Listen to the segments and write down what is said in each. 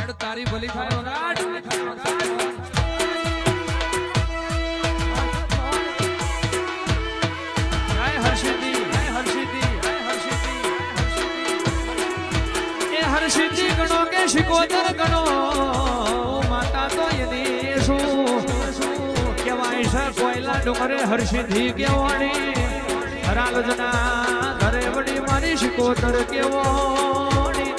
હેડ તારી ભલી થાય વગાડ જય હર્ષિદી જય હર્ષિદી જય હર્ષિદી એ હર્ષિદી ગણો કે શિકોતર ગણો માતા તો એની શું કેવાય છે કોયલા ડુંગરે હર્ષિદી કેવાણી રાલજના ઘરે વડી મારી શિકોતર કેવાણી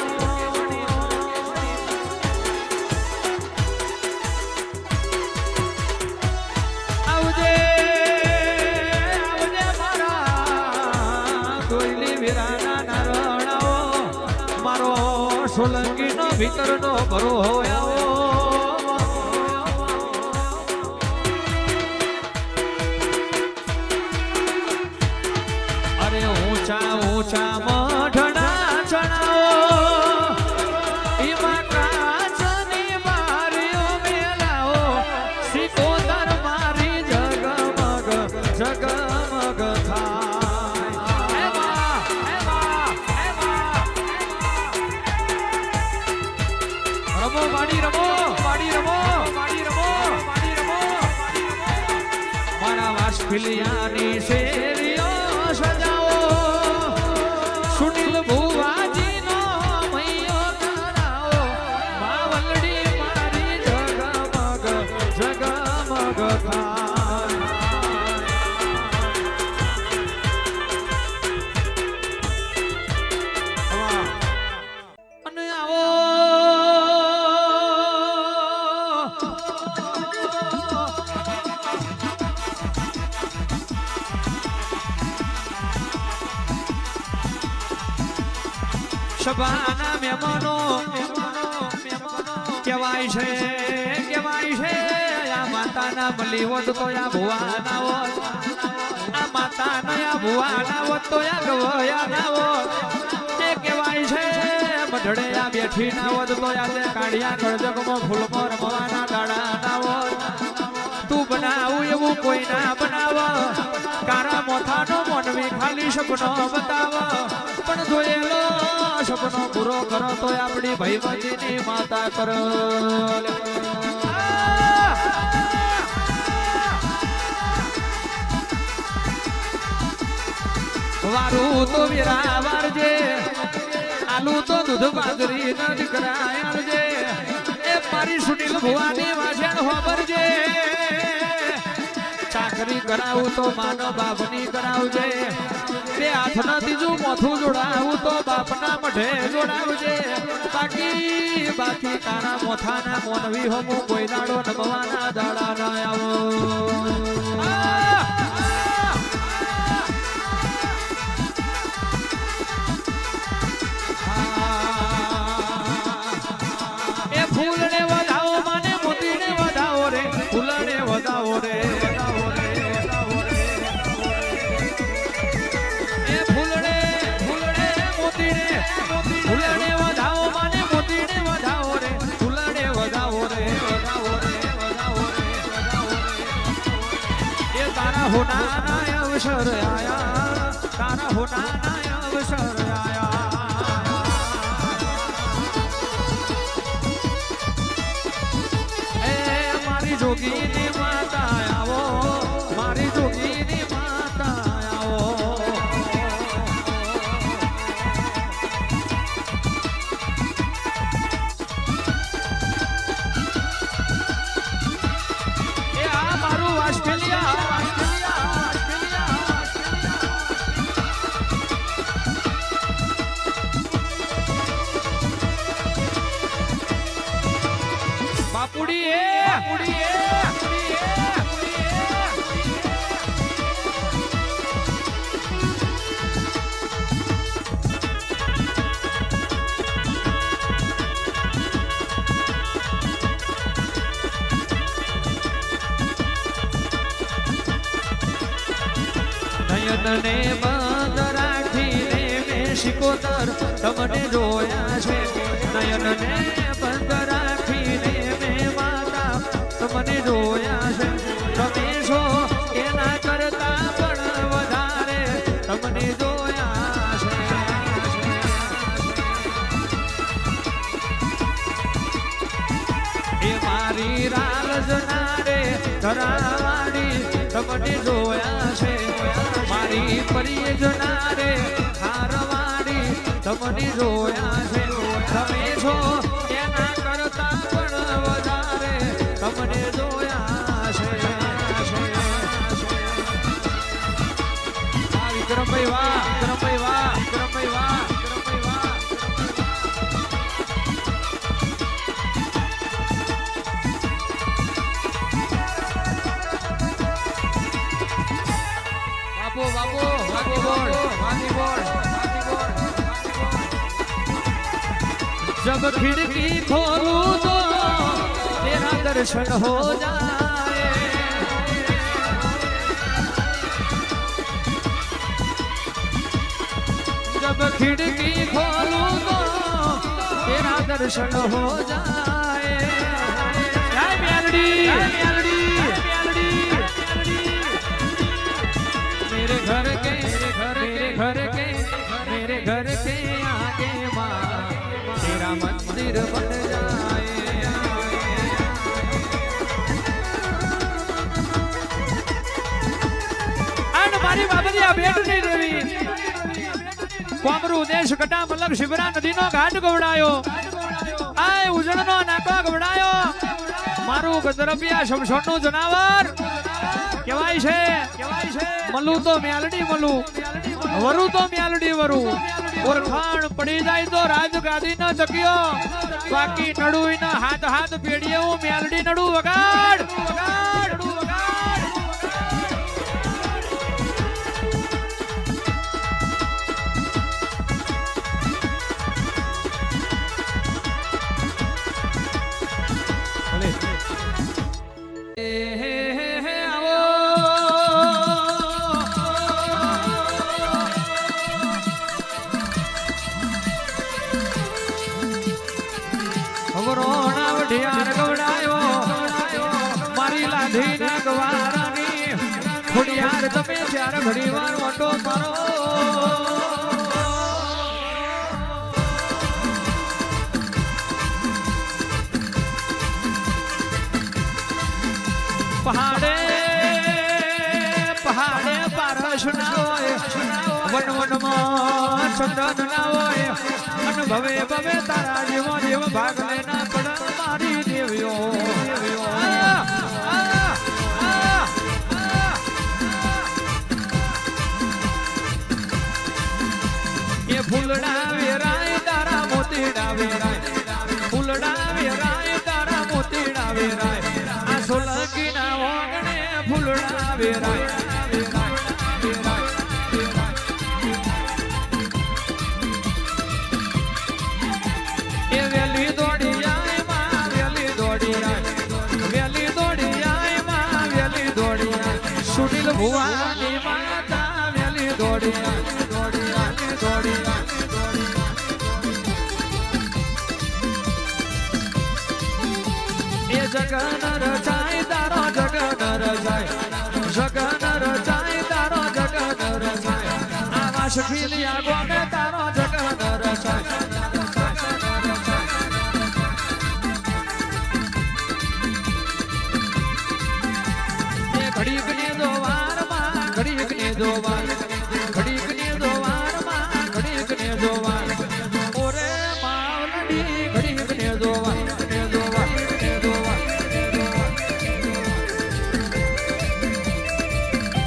આવજે આવજે મારા કોયલી વીરાના નારણાઓ મારો સોલંકીનો ભીતરનો ભરો હોય ઊંચા ઊંચા મઢના ચણાવો એમાં કાચની બારીઓ મેલાઓ સિકોતર મારી જગમગ જગમગ થાય રમો માડી રમો માડી રમો માડી રમો માડી રમો મારા વાસફિલિયાની શેરીઓ સજાવો સુનિલ ભુવાજીનો મૈયો કરાવો માવલડી મારી જગમગ જગમગ થાય અને આવો સભાના મહેમાનો કેવાય છે આ માતાના મળી હોત તો આ ભુવાના હોત આ માતાના આ ભુવાના હોત તો આ ગવયાના હોત એ કેવાય છે મઢડે આ બેઠી ના હોત તો આ તે કાઢિયા કળજગમાં ફૂલમાં રમવાના દાડાના હોત તું બનાવું એવું કોઈ ના બનાવ કારા મોથાનો મોનવી ખાલી સપનો બતાવ પણ જોયેલો સપનો પૂરો કરો તો આપણી ભાઈબંધીની માતા કર વારું તો વીરા વારજે આલુ તો દૂધ બાજરી ન દીકરાયણજે એ મારી સુનિલ ભુવાની વાજણ હોબરજે ચાકરી કરાવું તો માનો બાપની કરાવજે બે હાથના ત્રીજું મોથું જોડાવું તો બાપના મઢે જોડાવજે બાકી તારા મોથાના મોનવી હમું કોઈ દાડો નમવાના દાડા ના આવો એ ફૂલને વધાવો માને મોતીને વધાવો રે ફૂલને વધાવો રે ફૂલને વધાવો માને મોતીને વધાવો રે ફૂલને વધાવો રે એ તારા હોનાના અવસર આયા તારા હોનાના અવસર આયા એ મારી જોગીની માતા આવો મારી જોગીની માતા આવો નયનને બંધ રાખીને મેં શિકોતર તમને જોયા છે નયનને બંધ રાખીને મેં માતા તમને જોયા છે તમે છો એના કરતા પણ વધારે તમને જોયા છે મારી રાલજના રે ધરાવાડી તમને જોયા છે મારી પરિયજના રે હારવાડી તમને જોયા છે તમે છો એના કરતા પણ વધારે તમને જોયા છે વિક્રમભાઈ વાહ વિક્રમભાઈ વાહ વિક્રમભાઈ વાહ વિક્રમભાઈ વાહ बाबू वादी बोल जब खिड़की खोलूं तो तेरा दर्शन हो जाए जब खिड़की खोलूं तो तेरा दर्शन हो जाए जय मेलडी मेरे घर के आगे माँ तेरा मंदिर बन जाए अन मारी बाबरी आ भेट नहीं देवी कोमरू देश कटा मलक शिवरा नदी नो घाट गवડાયો આય ઉજળનો નાકો ગવડાયો મારું ગદરપિયા શમશોનનું જનાવર કેવાય છે મલુ તો મેલડી મલુ વરુ તો મેલડી વરુ ઓરખાણ પડી જાય તો રાજગાદી ન ચક્યો બાકી નડુઈ ના હાથ પેડીએ હું મેલડી નડુ વગાડ મારી લાધી ના ગવારાની ખોડિયાર તમે ચાર ઘડી વાર ઓટો મારો પહાડે પારસ ના હોય વનમાં ચંદન ના હોય અને ભવે તારા જીવ ભાગ લેના પડ મારી દેવીઓ એ ફૂલડા વેરાય તારા મોતીડા વેરાય ફૂલડા વેરાય તારા મોતીડા વેરાય આ સોલંકી ના ઓગણે ફૂલડા વેરાય સુનિલ ભુવાની માતા વેલી દોડી એ જગન રચાય તારો જગન રચાય તારો જગન રચાય આવા શખીલિયા ગોમે તારો જગન રચાય ઘડીક ને દોવાર માં ઘડીક ને દોવાર ઓરે માવલડી ઘડીક ને દોવાર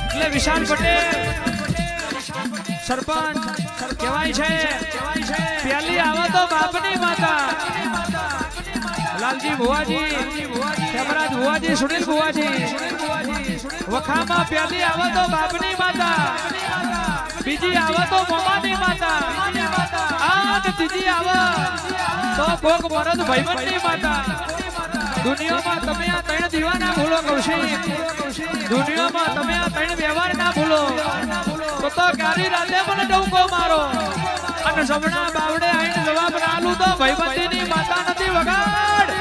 એટલે વિશાલ પટેલ સરપંચ કહેવાય છે પેલી આવે તો બાપની માતા લાલજી ભુવાજી કેમરાજ ભુવાજી સુનિલ ભુવાજી વખામાં પેલી આવે તો બાપની માતા બીજી આવે તો મમાની માતા આ ત્રીજી આવે તો ભોગ મરદ ભાઈબંધની માતા દુનિયામાં તમે આ ત્રણ દીવાના ભૂલો કૌશિક દુનિયામાં તમે આ ત્રણ વ્યવહાર ના ભૂલો તો કારી રાતે મને ડંકો મારો અને સબણા બાવડે આઈને જવાબ આલું તો ભાઈબંધીની માતા નથી વગાડ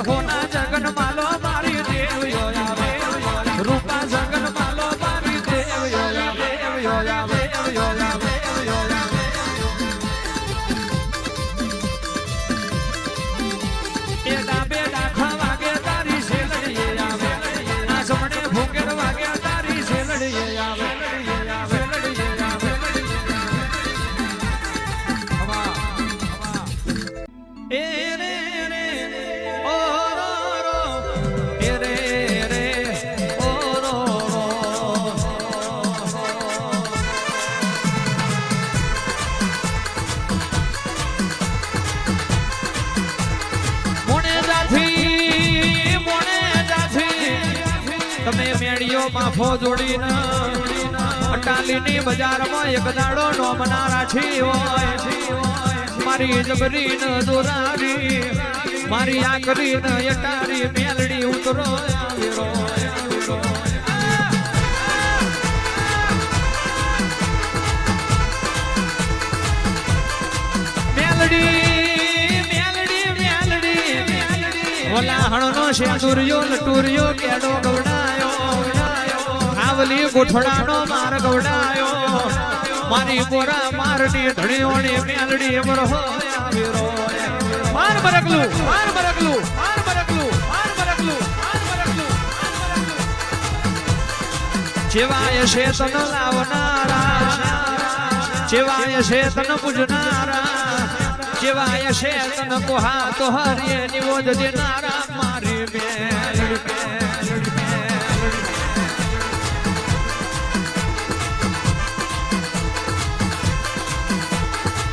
હોના જગન માલો મારી દેવ્યો આવે રૂપા જગન માલો મારી દેવ્યો આવે દેવ્યો આવે દેવ્યો આવે દેવ્યો આવે એ ડાબે ડાખા વાગે તારી શેલડીએ આવે આ જમણે ભૂકેર વાગે તારી શેલડીએ આવે શેલડીએ આવે એ રે રે ઓ રો રો એ રે રે ઓ રો રો મોણે જાથી તમે મેળીઓ માફો જોડીને અટાલીની બજારમાં એક દાડો નોમનારા છીએ મારી જબરી ન દોરારી મારી આકરી ન યટારી મેલડી ઉતરો આવીરો મેલડી મેલડી મેલડી ઓલા હણનો શેતુરિયો લટુરિયો કેડો ગવડાયો હાવલી ગોઠડાનો માર ગવડાયો મારી બોરા મારની ધણીઓની મેલડી મરહો આવીરો માર મરકલું માર મરકલું માર મરકલું માર મરકલું માર મરકલું જેવાય છે તન લાવનારા જેવાય છે તન પૂજનારા જેવાય છે તન કોહા તો હરિયે નિવોજ દેનારા મારી મેલડી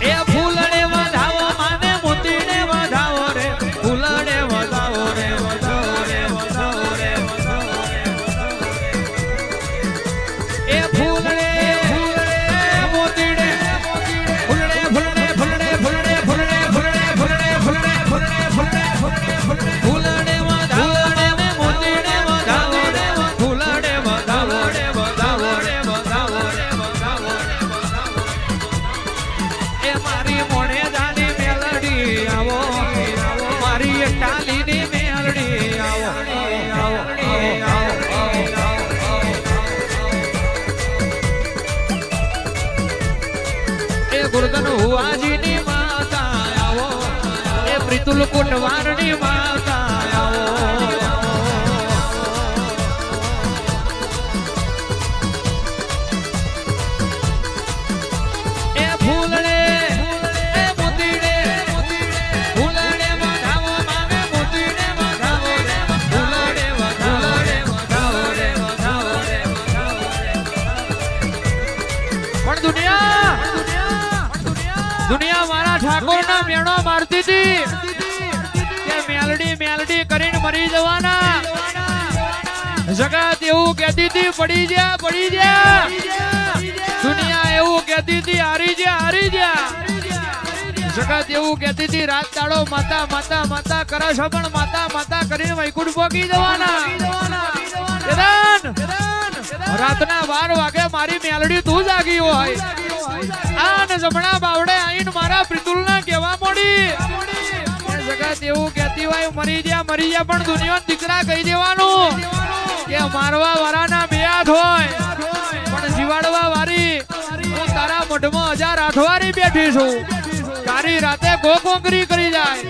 એ ફૂલડે વધાવો માને મોતીને વધાવો રે ફૂલડે વધાવો રે વધાવો રે વધાવો રે એ ફૂલડે ફૂલડે મોતીને ફૂલડે ફૂલડે ફૂલડે ફૂલડે ફૂલડે ફૂલડે ફૂલડે ફૂલડે ફૂલડે ફૂલડે ફૂલડે ફૂલડે વધાવો રે મોતીને વધાવો રે ફૂલડે વધાવો રે વધાવો રે વધાવો રે વધાવો એ મારી મોણે જાની મેલડી આવો મારી ટાલીની મેલડી આવો એ ગુરદન હુઆજીની માતા આવો એ પ્રીતુલ કોટવારની માતા આવો એ ફૂલડે એ મોતીડે ફૂલડે વધાવો માગે મોતીડે વધાવો રે ફૂલડે વધાવો રે વધાવો રે વધાવો રે પણ દુનિયા મારા ઠાકોરના મેણો મારતી હતી કે મેલડી મેલડી કરીને મરી જવાના જગત એવું કહેતી હતી પડી જા દુનિયા એવું કહેતી હતી હારી જા જગત એવું કહેતી હતી રાત દાડો માતા માતા માતા કરે છે પણ માતા માતા કરીને વૈકુંઠ પોકી જવાના રાતના 12 વાગે મારી મેલડી તું જાગી હોય આને જમણા બાવડે આઈને મારા પ્રીતુલના કહેવા મોડી જગત એવું કહેતી હોય મરી જા પણ દુનિયા દીકરા કહી દેવાનું કે મારવા વાળાના બે હાથ હોય પણ જીવાડવા વાળી હું તારા મોઢમાં 1000 આઠવારી બેઠી છું તારી રાતે ગોકોંગરી કરી જાય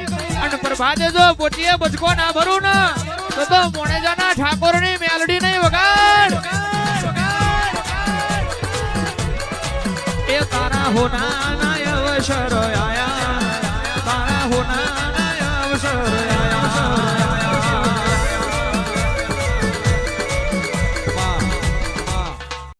અને પ્રભાતે જો પોતીએ બચકો ના ભરું ને તો મોણેજાના ઠાકોરની મેલડી નહીં વગાડ એ તારા હોના ના અવસર